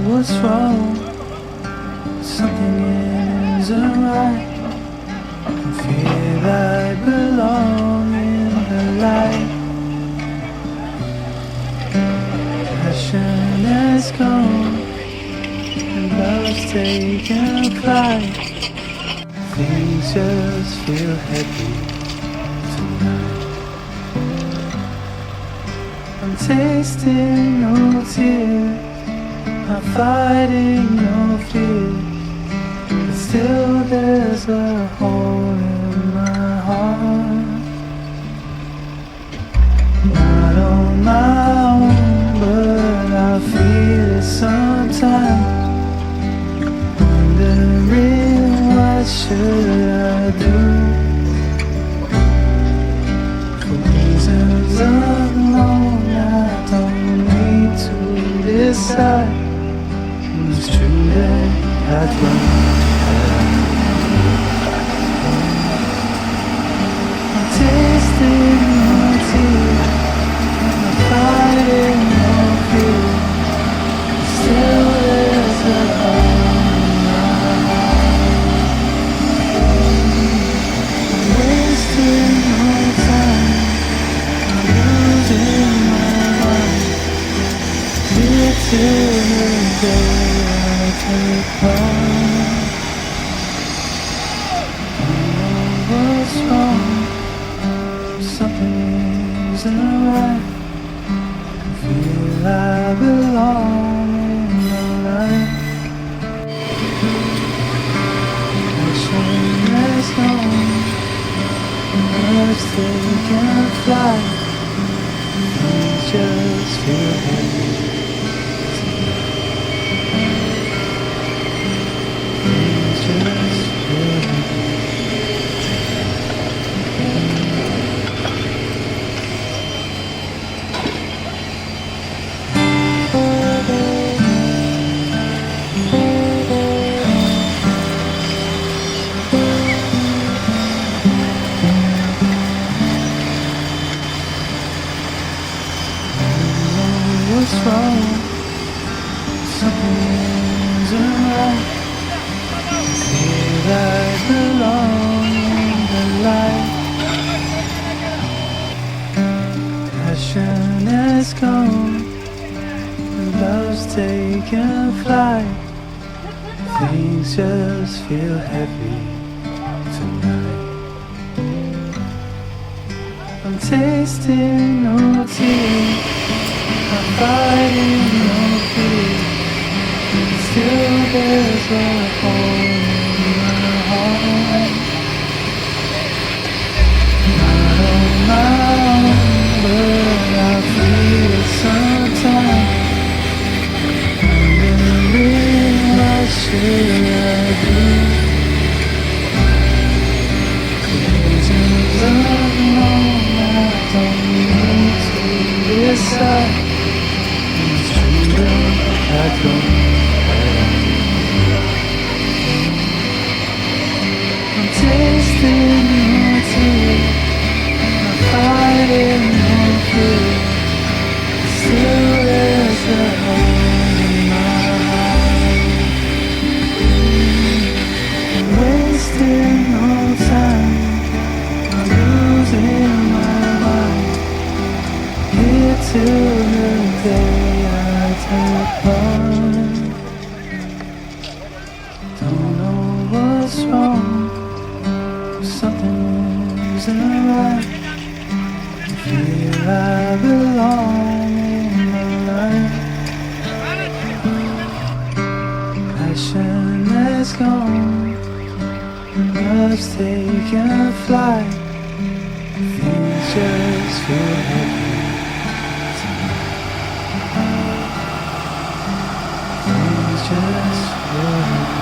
What's wrong? Something isn't right. I can feel I belong in the light. Passion has gone and love's taken flight. Things just feel heavy tonight. I'm tasting no tears, I'm fighting no fear, but still there's a hole in my heart. Not on my own, but I feel it sometimes. Wondering what should I do? For reasons unknown, I don't need to decide. It's true that I'd run. I'm tasting no tears, I'm fighting no fear, still there's a hole in my heart. I'm wasting no time, I'm losing my mind, here till the day take on. I know what's wrong, something isn't right. I feel I belong in the light. Passion has gone, love's taken flight. Things just feel heavy. What's wrong? Something isn't right. Feel I belong in the light. Passion has gone, and love's taken flight. Things just feel heavy tonight. I'm tasting no tears, I'm fighting no fear, still there's a hole in my heart. Not on my own, but I feel it sometimes. Wondering what should I do? Reasons unknown, I don't need to decide. I don't. I'm tasting no tears, I'm fighting no fear, still there's a hole in my heart. I'm wasting no time, I'm losing my mind, here till the day I take on. Don't know what's wrong, something isn't right. I feel I belong in the light. Passion has gone, love's taken flight. Things just feel heavy tonight. Good.